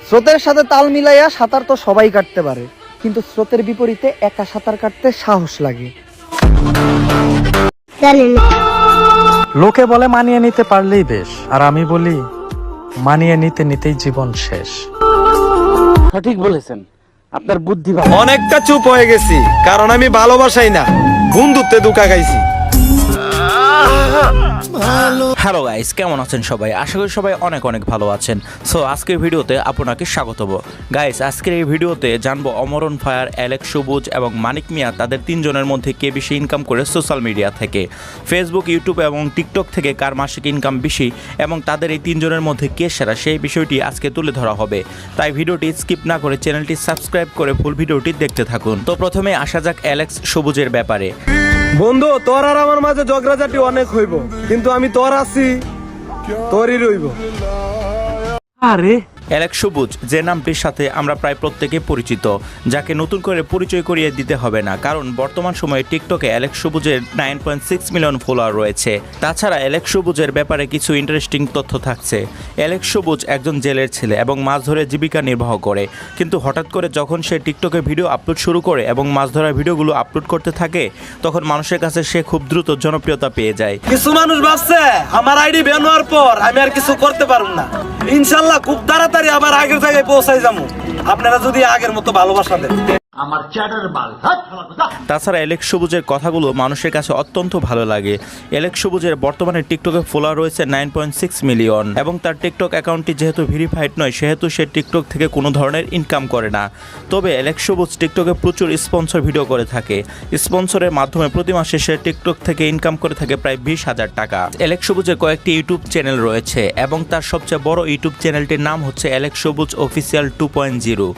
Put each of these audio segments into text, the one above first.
স্রোতের সাথে তাল মিলাইয়া সাঁতার তো সবাই কাটতে পারে, কিন্তু স্রোতের বিপরীতে একা সাঁতার কাটতে সাহস লাগে। লোকে বলে মানিয়ে নিতে পারলেই বেশ, আর আমি বলি মানিয়ে নিতে নিতেই জীবন শেষ। সঠিক বলেছেন, আপনার বুদ্ধি ভালো। অনেকটা চুপ হয়ে গেছি, কারণ আমি ভালোবাসাই না, বন্ধুত্বে ধোঁকা খাইছি। হ্যালো গাইস, কেমন আছেন সবাই? আশা করি সবাই অনেক অনেক ভালো আছেন। সো আজকের ভিডিওতে আপনাকে স্বাগতম। গাইস, আজকের এই ভিডিওতে জানবো অমরন ফায়ার, অ্যালেক্স সবুজ এবং মানিক মিয়া তাদের তিনজনের মধ্যে কে বেশি ইনকাম করে সোশ্যাল মিডিয়া থেকে। ফেসবুক, ইউটিউব এবং টিকটক থেকে কার মাসিক ইনকাম বেশি এবং তাদের এই তিনজনের মধ্যে কে সেরা, সেই বিষয়টি আজকে তুলে ধরা হবে। তাই ভিডিওটি স্কিপ না করে চ্যানেলটি সাবস্ক্রাইব করে ফুল ভিডিওটি দেখতে থাকুন। তো প্রথমে আসা যাক অ্যালেক্স সবুজের ব্যাপারে। বন্ধু, তোর আর আমার মাঝে ঝগড়াঝাটি অনেক হইব, কিন্তু আমি তোর আছি, তোরই রইব। আরে অ্যালেক্স সবুজ যে নামটির সাথে আমরা প্রায় প্রত্যেকে পরিচিত, যাকে নতুন করে পরিচয় করিয়ে দিতে হবে না, কারণ বর্তমান সময়ে টিকটকে অ্যালেক্স সবুজের 9.6 মিলিয়ন ফলোয়ার রয়েছে। তাছাড়া অ্যালেক্স সবুজের ব্যাপারে কিছু ইন্টারেস্টিং তথ্য থাকছে। অ্যালেক্স সবুজ একজন জেলের ছেলে এবং মাছ ধরে জীবিকা নির্বাহ করে, কিন্তু হঠাৎ করে যখন সে টিকটকে ভিডিও আপলোড শুরু করে এবং মাছ ধরার ভিডিওগুলো আপলোড করতে থাকে, তখন মানুষের কাছে সে খুব দ্রুত জনপ্রিয়তা পেয়ে যায়। কিছু মানুষ ভাবছে আমার আইডি ব্যান হওয়ার পর আমি আর কিছু করতে পারবো না। ইনশাল্লাহ খুব তাড়াতাড়ি আবার আগের জায়গায় পৌঁছাই যাবো, আপনারা যদি আগের মতো ভালোবাসা দেন। তাছাড়া অ্যালেক্স সবুজের কথাগুলো মানুষের কাছে অত্যন্ত ভালো লাগে। অ্যালেক্স সবুজের বর্তমানে টিকটকে ফলোয়ার রয়েছে 9.6 মিলিয়ন এবং তার টিকটক অ্যাকাউন্টটি যেহেতু ভেরিফাইড নয়, সেহেতু সে টিকটক থেকে কোনো ধরনের ইনকাম করে না। তবে অ্যালেক্স সবুজ টিকটকে প্রচুর স্পন্সর ভিডিও করে থাকে। স্পন্সরের মাধ্যমে প্রতি মাসে সে টিকটক থেকে ইনকাম করে থাকে প্রায় 20,000 টাকা। অ্যালেক্স সবুজের কয়েকটি ইউটিউব চ্যানেল রয়েছে এবং তার সবচেয়ে বড় ইউটিউব চ্যানেলটির নাম হচ্ছে অ্যালেক্স সবুজ অফিসিয়াল 2.0।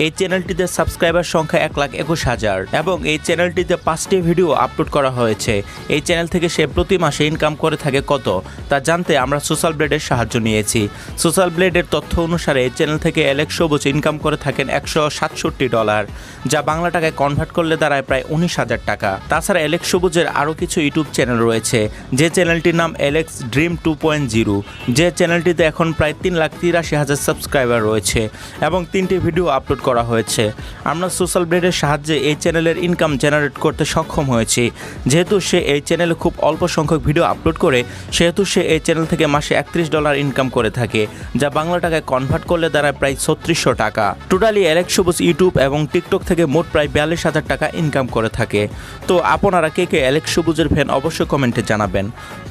এই চ্যানেলটিতে সাবস্ক্রাইবার সংখ্যা 1,21,000 এবং এই চ্যানেলটিতে 5টি ভিডিও আপলোড করা হয়েছে। এই চ্যানেল থেকে সে প্রতি মাসে ইনকাম করে থাকে কত, তা জানতে আমরা সোশ্যাল ব্লেডের সাহায্য নিয়েছি। সোশ্যাল ব্লেডের তথ্য অনুসারে এই চ্যানেল থেকে অ্যালেক্স সবুজ ইনকাম করে থাকেন $167, যা বাংলা টাকায় কনভার্ট করলে দাঁড়ায় প্রায় 19,000 টাকা। তাছাড়া অ্যালেক্স সবুজের আরও কিছু ইউটিউব চ্যানেল রয়েছে, যে চ্যানেলটির নাম অ্যালেক্স ড্রিম 2.0, যে চ্যানেলটিতে এখন প্রায় 3,83,000 সাবস্ক্রাইবার রয়েছে এবং 3টি ভিডিও আপলোড করা হয়েছে। আমরা সোশ্যাল ব্লেডের সাহায্যে এই চ্যানেলের ইনকাম জেনারেট করতে সক্ষম হয়েছি। যেহেতু সে এই চ্যানেলে খুব অল্প সংখ্যক ভিডিও আপলোড করে, সেহেতু সে এই চ্যানেল থেকে মাসে $31 ইনকাম করে থাকে, যা বাংলা টাকায় কনভার্ট করলে দাঁড়ায় প্রায় 3600 টাকা। টোটালি অ্যালেক্স সবুজ ইউটিউব এবং টিকটক থেকে মোট প্রায় 42,000 টাকা ইনকাম করে থাকে। তো আপনারা কে কে অ্যালেক্স সবুজের ফ্যান অবশ্যই কমেন্টে জানাবেন।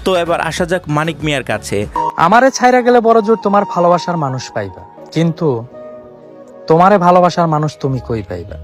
তো এবার আসা যাক মানিক মিয়ার কাছে। আমারে ছাইরা গেলে বড় জোর তোমার ভালোবাসার মানুষ পাইবা, কিন্তু তোমারে ভালোবাসার মানুষ তুমি কই পাইবা?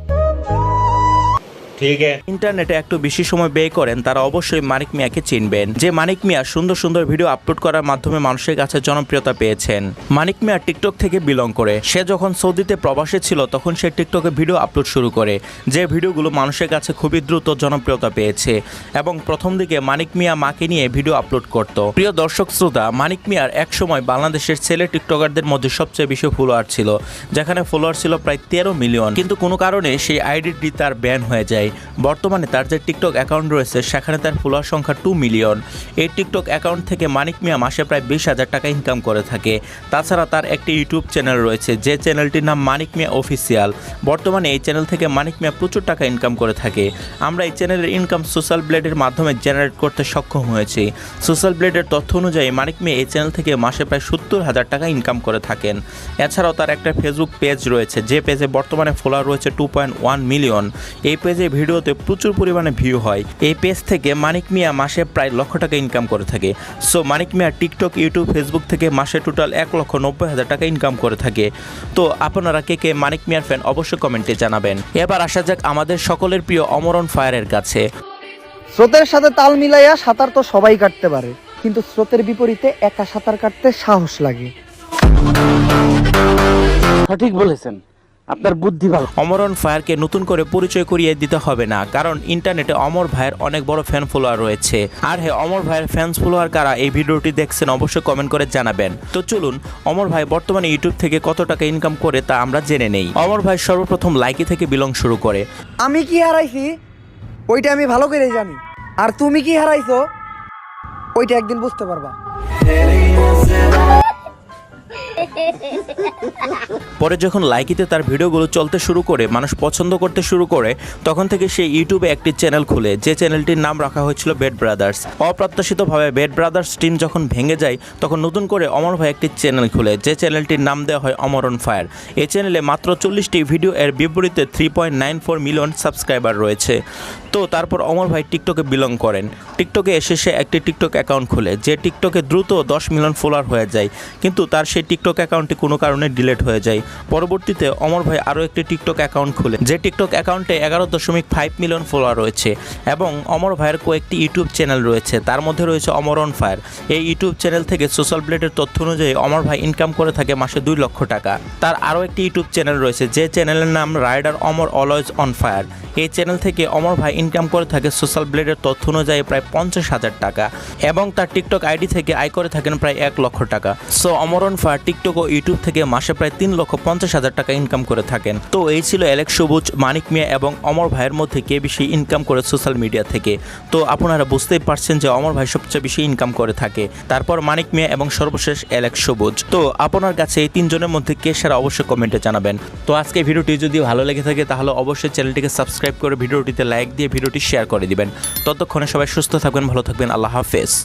ইন্টারনেটে একটু বেশি সময় ব্যয় করেন তারা অবশ্যই মানিক মিয়াকে চিনবেন, যে মানিক মিয়া সুন্দর সুন্দর ভিডিও আপলোড করার মাধ্যমে মানুষের কাছে জনপ্রিয়তা পেয়েছেন। মানিক মিয়া টিকটক থেকে বিলং করে। সে যখন সৌদিতে প্রবাসে ছিল তখন সে টিকটকে ভিডিও আপলোড শুরু করে, যে ভিডিওগুলো মানুষের কাছে খুবই দ্রুত জনপ্রিয়তা পেয়েছে এবং প্রথম দিকে মানিক মিয়া মাকে নিয়ে ভিডিও আপলোড করত। প্রিয় দর্শক শ্রোতা, মানিক মিয়ার এক সময় বাংলাদেশের ছেলে টিকটকারদের মধ্যে সবচেয়ে বেশি ফলোয়ার ছিল, যেখানে ফলোয়ার ছিল প্রায় 13 মিলিয়ন, কিন্তু কোনো কারণে সেই আইডিটি তার ব্যান হয়ে যায়। বর্তমানে তার যে টিকটক অ্যাকাউন্ট রয়েছে সেখানে তার ফলোয়ার সংখ্যা 2 মিলিয়ন। এই টিকটক অ্যাকাউন্ট থেকে মানিক মিয়া মাসে প্রায় 20,000 টাকা ইনকাম করে থাকে। তাছাড়া তার একটি ইউটিউব চ্যানেল রয়েছে, যে চ্যানেলটির নাম মানিক মিয়া অফিসিয়াল। বর্তমানে এই চ্যানেল থেকে মানিক মিয়া প্রচুর টাকা ইনকাম করে থাকে। আমরা এই চ্যানেলের ইনকাম সোশ্যাল ব্লেডের মাধ্যমে জেনারেট করতে সক্ষম হয়েছি। সোশ্যাল ব্লেডের তথ্য অনুযায়ী মানিক মিয়া এই চ্যানেল থেকে মাসে প্রায় 70,000 টাকা ইনকাম করে থাকেন। এছাড়াও তার একটা ফেসবুক পেজ রয়েছে, যে পেজে বর্তমানে ফলোয়ার রয়েছে 2.1 মিলিয়ন। এই পেজে ভিডিওতে প্রচুর পরিমাণে ভিউ হয়। এই পেজ থেকে মানিক মিয়া মাসে প্রায় লক্ষ টাকা ইনকাম করে থাকে। সো মানিক মিয়া টিকটক, ইউটিউব, ফেসবুক থেকে মাসে টোটাল 1,90,000 টাকা ইনকাম করে থাকে। তো আপনারা কে কে মানিক মিয়ার ফ্যান অবশ্যই কমেন্টে জানাবেন। এবার আসা যাক আমাদের সকলের প্রিয় অমরন ফায়ারের কাছে। স্রোতের সাথে তাল মিলাইয়া সাঁতার তো সবাই কাটতে পারে, কিন্তু স্রোতের বিপরীতে একা সাঁতার কাটতে সাহস লাগে। সঠিক বলেছেন, আপনার বুদ্ধি ভালো। অমরন ফায়ারকে নতুন করে পরিচয় করিয়ে দিতে হবে না, কারণ ইন্টারনেটে অমর ভাইয়ের অনেক বড় ফ্যান ফলোয়ার রয়েছে। আর হ্যাঁ, অমর ভাইয়ের ফ্যান্স ফলোয়ার কারা এই ভিডিওটি দেখছেন অবশ্যই কমেন্ট করে জানাবেন। তো চলুন অমর ভাই বর্তমানে ইউটিউব থেকে কত টাকা ইনকাম করে তা আমরা জেনে নেই। অমর ভাই সর্বপ্রথম লাইকি থেকে বিলং শুরু করে। আমি কি হারাইছি ওইটা আমি ভালো করে জানি, আর তুমি কি হারাইছো ওইটা একদিন বুঝতে পারবা। পরে যখন লাইকিতে তার ভিডিওগুলো চলতে শুরু করে, মানুষ পছন্দ করতে শুরু করে, তখন থেকে সে ইউটিউবে একটি চ্যানেল খুলে, যে চ্যানেলটির নাম রাখা হয়েছিল বেড ব্রাদার্স। অপ্রত্যাশিতভাবে বেড ব্রাদার্স টিম যখন ভেঙে যায়, তখন নতুন করে অমর ভাই একটি চ্যানেল খুলে, যে চ্যানেলটির নাম দেওয়া হয় অমর অন ফায়ার। এই চ্যানেলে মাত্র 40টি ভিডিও, এর বিপরীতে 3.94 মিলিয়ন সাবস্ক্রাইবার রয়েছে। তো তারপর অমর ভাই টিকটকে বিলং করেন। টিকটকে এসে সে একটি টিকটক অ্যাকাউন্ট খুলে, যে টিকটকে দ্রুত 10 মিলিয়ন ফলোয়ার হয়ে যায়, কিন্তু তার সেই টিকটক অ্যাকাউন্টটি কোনো কারণে ডিলিট হয়ে যায়। পরবর্তীতে অমর ভাই আরও একটি টিকটক অ্যাকাউন্ট খুলে, যে টিকটক অ্যাকাউন্টে 11.5 মিলিয়ন ফলোয়ার রয়েছে। এবং অমর ভাইয়ের কয়েকটি ইউটিউব চ্যানেল রয়েছে, তার মধ্যে রয়েছে অমর অন ফায়ার। এই ইউটিউব চ্যানেল থেকে সোশ্যাল ব্লেডের তথ্য অনুযায়ী অমর ভাই ইনকাম করে থাকে মাসে 2 লক্ষ টাকা। তার আরও একটি ইউটিউব চ্যানেল রয়েছে, যে চ্যানেলের নাম rider Amar always on fire. এই চ্যানেল থেকে অমর ভাই ইনকাম করে থাকে সোশ্যাল ব্লেডের তথ্য অনুযায়ী প্রায় 50,000 টাকা, এবং তার টিকটক আইডি থেকে আয় করে থাকেন প্রায় 1 লক্ষ টাকা। So Amar on fire TikTok ও ইউটিউব থেকে মাসে প্রায় 3,50,000 টাকা ইনকাম করে থাকেন। তো এই ছিল অ্যালেক্স সবুজ, মানিক মিয়া এবং অমর ভাইয়ের মধ্যে কে বেশি ইনকাম করে সোশ্যাল মিডিয়া থেকে। তো আপনারা বুঝতেই পারছেন যে অমর ভাই সবচেয়ে বেশি ইনকাম করে থাকে, তারপর মানিক মিয়া এবং সর্বশেষ অ্যালেক্স সবুজ। তো আপনার কাছে এই 3 জনের মধ্যে কে সেরা অবশ্যই কমেন্টে জানাবেন। তো আজকে ভিডিওটি যদি ভালো লেগে থাকে তাহলে অবশ্যই চ্যানেলটিকে সাবস্ক্রাইব করে ভিডিওটিতে লাইক দিয়ে ভিডিওটি শেয়ার করে দিবেন। ততক্ষণে সবাই সুস্থ থাকবেন, ভালো থাকবেন, আল্লাহ হাফেজ।